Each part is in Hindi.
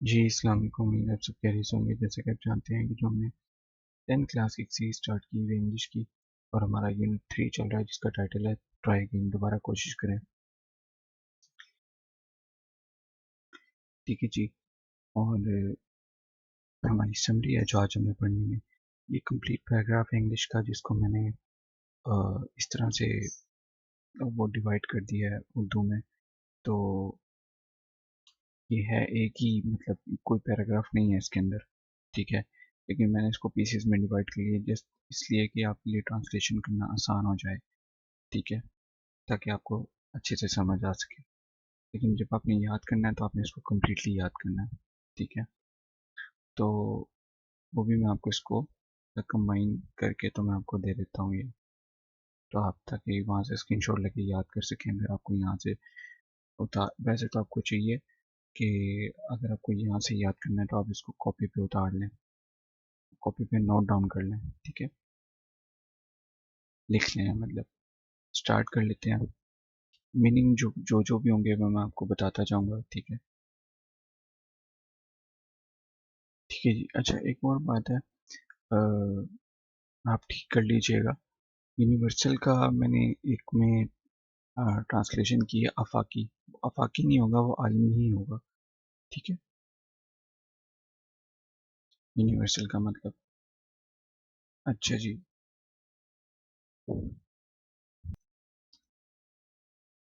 जी, अस्सलाम वालेकुम। उम्मीद है आप सब खैरियत से होंगे। जैसे कि आप जानते हैं कि जो हमने 10th क्लास की एक सीरीज स्टार्ट की हुई है इंग्लिश की, और हमारा यूनिट 3 चल रहा है जिसका टाइटल है ट्राई अगेन, दोबारा कोशिश करें। ठीक है जी। और हमारी समरी है जो आज हमें पढ़नी है, ये कंप्लीट पैराग्राफ है इंग्लिश का, जिसको मैंने इस तरह से वो डिवाइड कर दिया है उर्दू में। तो ये है एक ही, मतलब कोई पैराग्राफ नहीं है इसके अंदर, ठीक है। लेकिन मैंने इसको पीसेस में डिवाइड कर लिया जस्ट इसलिए कि आपके लिए ट्रांसलेशन करना आसान हो जाए, ठीक है, ताकि आपको अच्छे से समझ आ सके। लेकिन जब आपने याद करना है तो आपने इसको कम्प्लीटली याद करना है, ठीक है। तो वो भी मैं आपको इसको कंबाइन करके तो मैं आपको दे देता हूँ ये, तो आप ताकि वहाँ से स्क्रीनशॉट लेके याद कर सकें। अगर आपको यहाँ से उतार, वैसे तो आपको चाहिए कि अगर आपको यहाँ से याद करना है तो आप इसको कॉपी पे उतार लें, कॉपी पे नोट डाउन कर लें, ठीक है, लिख लें, मतलब स्टार्ट कर लेते हैं। मीनिंग जो जो जो भी होंगे वो मैं आपको बताता जाऊंगा, ठीक है। ठीक है जी। अच्छा, एक और बात है, आप ठीक कर लीजिएगा। यूनिवर्सल का मैंने एक में ट्रांसलेशन की है आफाकी। आफाकी नहीं होगा, वो आलमी ही होगा, ठीक है। यूनिवर्सल का मतलब, अच्छा जी।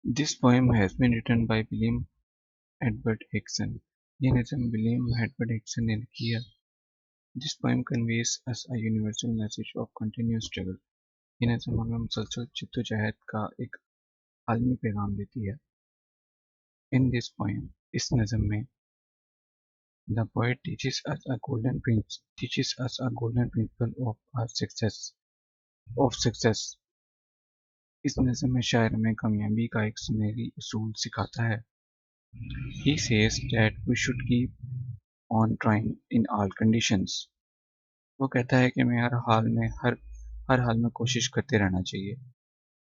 This poem has been written by William Edward Higson. ये नज़म विलियम एडवर्ड हिग्सन ने लिखी है। This poem conveys us a universal message of continuous struggle. ये नज़म हमें मुसलसल जद्दोजहद का एक आलमी पैगाम देती है। इन दिस पोएम, इस नज़म में, the poet teaches us a golden principle of our success. इस नज़म में शायर हमें कामयाबी का एक सुनहरी उसूल सिखाता है। He says that we should keep on trying in all conditions. वो कहता है कि हमें हर हाल में कोशिश करते रहना चाहिए।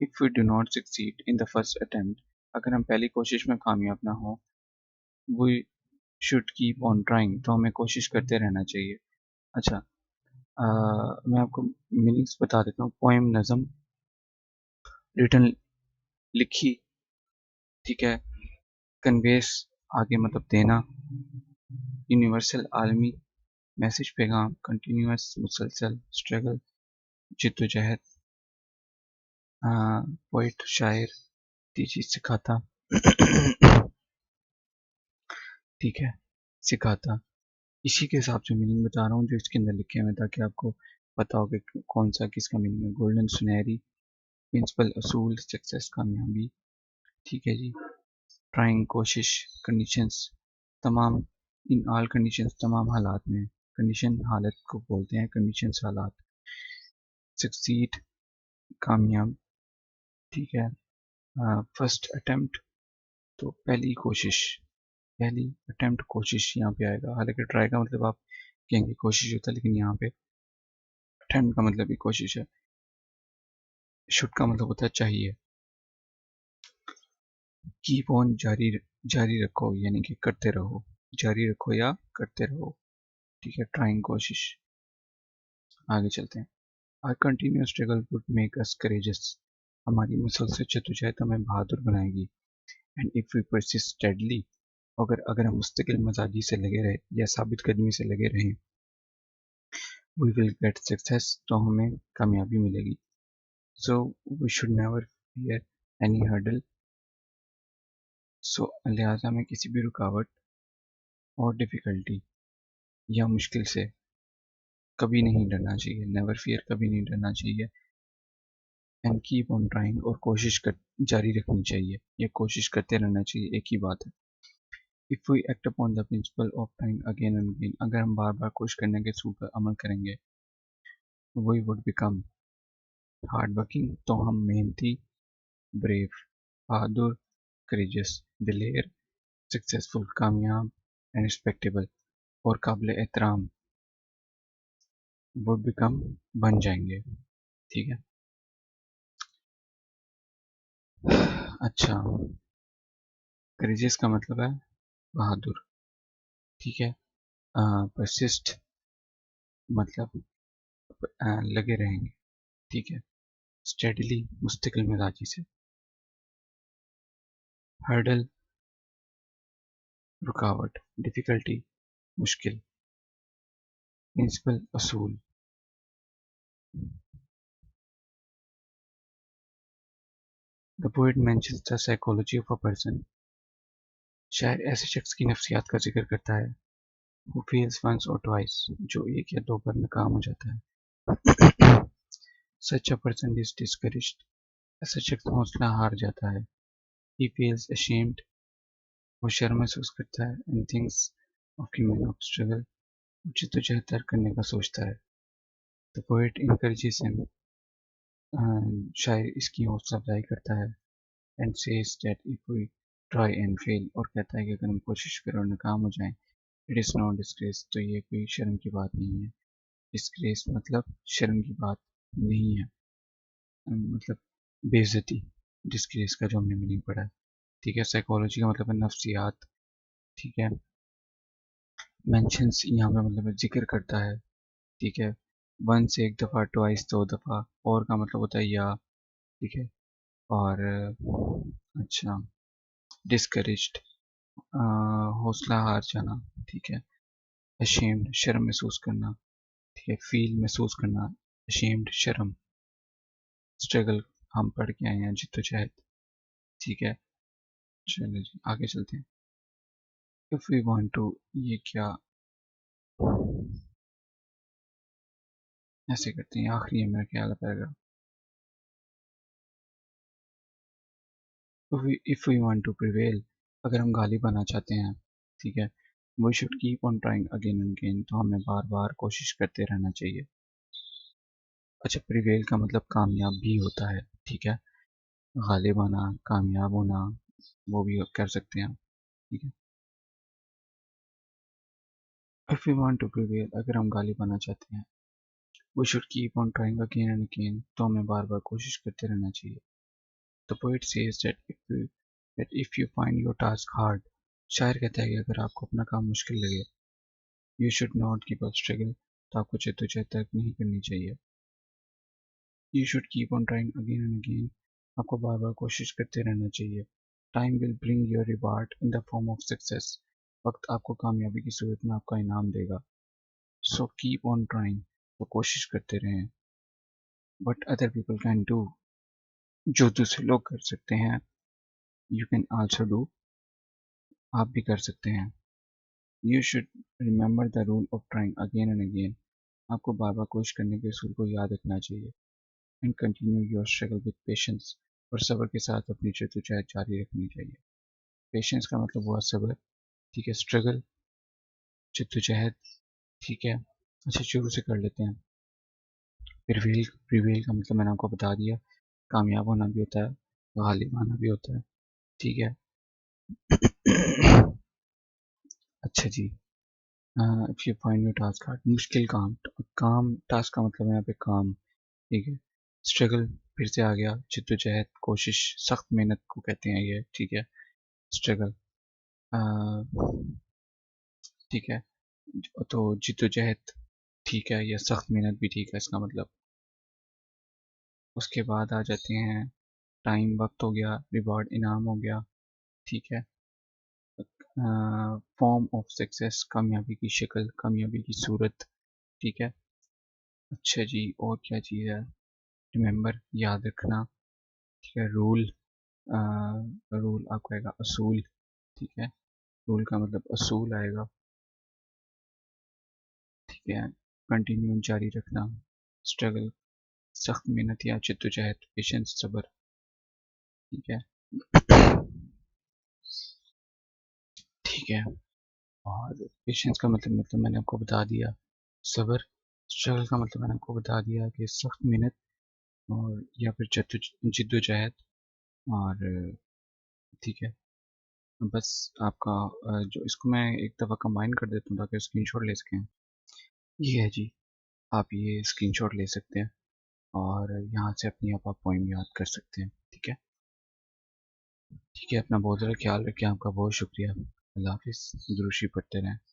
If we do not succeed in the first attempt, अगर हम पहली कोशिश में कामयाब ना हो, we should keep on trying, तो हमें कोशिश करते रहना चाहिए। अच्छा, मैं आपको मीनिंग्स बता देता हूँ। पोएम नज़म, रिटन लिखी, ठीक है। कन्वेस आगे मतलब देना, यूनिवर्सल आलमी, मैसेज पैगाम, कंटिन्यूअस मुसलसल, स्ट्रगल जिद्दोजहद, पोइट शायर, तीजी सिखाता ठीक है, सिखाता। इसी के हिसाब से मीनिंग बता रहा हूँ जो इसके अंदर लिखे हुए, ताकि आपको पता हो कि कौन सा किसका मीनिंग है। गोल्डन सुनहरी, प्रिंसिपल असूल, सक्सेस कामयाबी, ठीक है जी। ट्राइंग कोशिश, कंडीशंस तमाम, इन ऑल कंडीशंस तमाम हालात में, कंडीशन हालत को बोलते हैं, कंडीशंस हालात। सक्सीड कामयाब, ठीक है। फर्स्ट अटेम्प्ट, तो पहली कोशिश, पहली अटेम्प्ट कोशिश यहाँ पे आएगा। हालांकि ट्राई का मतलब आप कहेंगे कोशिश होता है, लेकिन यहाँ पे अटेम्प्ट का मतलब ही कोशिश है। शुड का मतलब होता है चाहिए। कीप ऑन, जारी रखो, यानी कि करते रहो, जारी रखो या करते रहो, ठीक है। ट्राइंग कोशिश। आगे चलते हैं। Our continuous struggle would make us courageous. हमारी मुसलसल जद्दोजहद हमें बहादुर बनाएगी। And if we persist steadily, अगर हम मुस्तकिल मजाजी से लगे रहे या साबित कदमी से लगे रहें, वी विल गेट सक्सेस, तो हमें कामयाबी मिलेगी। So we should never fear any hurdle, so लिहाजा में किसी भी रुकावट और डिफ़िकल्टी या मुश्किल से कभी नहीं डरना चाहिए। नेवर फियर, कभी नहीं डरना चाहिए। एंड कीप ऑन ट्राइंग, और कोशिश कर जारी रखनी चाहिए, या कोशिश करते रहना चाहिए, एक ही बात है। If we act upon the principle of trying again and again, अगर हम बार बार कोशिश करने के असूल पर अमल करेंगे, we would become hard working, तो हम मेहनती, ब्रेव बहादुर, करेजियस दिलेर, सक्सेसफुल कामयाब, एंड रिस्पेक्टेबल और काबिल एहतराम वुड बिकम बन जाएंगे, ठीक है। अच्छा, करेजियस का मतलब है बहादुर, ठीक है। परसिस्ट मतलब लगे रहेंगे, ठीक है। स्टेडली मुस्तकिल मिजाजी से। हर्डल रुकावट, डिफिकल्टी मुश्किल, प्रिंसिपल असूल। The poet mentions the psychology of a person. शायर ऐसे शख्स की नफ्सियात का जिक्र करता है who fails once or twice, जो एक या दो बार नाकाम हो जाता है। Such a person is discouraged, ऐसा शख्स हौसला हार जाता है। He feels ashamed, वो शर्म महसूस करता है। And thinks of giving up struggle, जद्दोजहद तर्क करने का सोचता है। The poet encourages him, शायर इसकी हौसला अफजाई करता है। And says that if we try and fail, और कहता है कि अगर हम कोशिश करें और नाकाम हो जाएं, it is no disgrace, तो ये कोई शर्म की बात नहीं है। डिस्ग्रेस मतलब शर्म की बात नहीं है, मतलब बेइज्जती। डिस्ग्रेस का जो हमने मीनिंग पढ़ा है, ठीक है। साइकोलॉजी का मतलब है नफ्सियात, ठीक है। मेंशंस यहाँ पे मतलब जिक्र करता है, ठीक है। वंस एक दफ़ा, ट्वाइस दो दफ़ा, और का मतलब होता है या, ठीक है। और अच्छा, डिस्करेज्ड हौसला हार जाना, ठीक है। अशेम्ड शर्म महसूस करना, ठीक है। फील महसूस करना, अशेम्ड शर्म। स्ट्रगल हम पढ़ के आए हैं, जिद्दोजहद, ठीक है। चलो जी आगे चलते हैं। इफ वी वांट टू, ये क्या, ऐसे करते हैं, आखिरी है मेरा ख्याल है paragraph. If we want to prevail, अगर हम गालिब आना चाहते हैं, ठीक है। We should keep on trying again and again, तो हमें बार बार कोशिश करते रहना चाहिए। अच्छा, प्रिवेल का मतलब कामयाब भी होता है, ठीक है। गालिब आना, कामयाब होना, वो भी कर सकते हैं, ठीक है। If we want to prevail, अगर हम गालिब आना चाहते हैं, we should keep on trying again and again, तो हमें बार बार कोशिश करते रहना चाहिए। The poet says that if you find your task hard, शायर कहता है कि अगर आपको अपना काम मुश्किल लगे, you should not give up struggle, तो आपको जद्दोजहद तर्क नहीं करनी चाहिए। You should keep on trying again and again, आपको बार बार कोशिश करते रहना चाहिए। Time will bring your reward in the form of success, वक्त आपको कामयाबी की सूरत में आपका इनाम देगा। सो कीप ऑन ट्राइंग, तो कोशिश करते रहें। What other people can do, जो दूसरे लोग कर सकते हैं, यू कैन आल्सो डू, आप भी कर सकते हैं। You should remember the rule of trying again and again, आपको बार बार कोशिश करने के असूल को याद रखना चाहिए। And continue your struggle with patience, और सब्र के साथ अपनी जद्दोजहद जारी रखनी चाहिए। पेशेंस का मतलब हुआ सब्र, ठीक है। स्ट्रगल जद्दोजहद, ठीक है। अच्छा शुरू से कर लेते हैं। प्रिवेल, प्रिवेल का मतलब मैंने आपको बता दिया, कामयाब होना भी होता है, गालिब आना भी होता है, ठीक है। अच्छा जी, if you find your task hard, मुश्किल काम, काम टास्क का मतलब है यहाँ पे काम, ठीक है। स्ट्रगल फिर से आ गया, जिद्दोजहद कोशिश, सख्त मेहनत को कहते हैं ये, ठीक है। स्ट्रगल, ठीक है। तो जिद्दोजहद ठीक है, या सख्त मेहनत भी ठीक है इसका मतलब। उसके बाद आ जाते हैं, टाइम वक्त हो गया, रिवॉर्ड इनाम हो गया, ठीक है। फॉर्म ऑफ सक्सेस कामयाबी की शक्ल, कामयाबी की सूरत, ठीक है। अच्छा जी, और क्या चीज़ है, रिमेंबर याद रखना, ठीक है। रूल, रूल आपका आएगा असूल, ठीक है। रूल का मतलब असूल आएगा, ठीक है। कंटिन्यू जारी रखना, स्ट्रगल सख्त मेहनत या जद्दोजहद, पेशेंस सब्र, ठीक है। ठीक है। और पेशेंस का मतलब मैंने आपको बता दिया, सब्र। स्ट्रगल का मतलब मैंने आपको बता दिया कि सख्त मेहनत और या फिर जद्दोजहद, और ठीक है। बस आपका जो इसको मैं एक दफ़ा कंबाइन कर देता हूँ ताकि स्क्रीनशॉट ले सकें। ये है जी, आप ये स्क्रीनशॉट ले सकते हैं और यहाँ से अपनी आप पोइम याद कर सकते हैं, ठीक है। ठीक है, अपना बहुत ज़्यादा ख्याल रखें, आपका बहुत शुक्रिया। अल्लाह हाफिज़, दुरूशी पढ़ते रहें।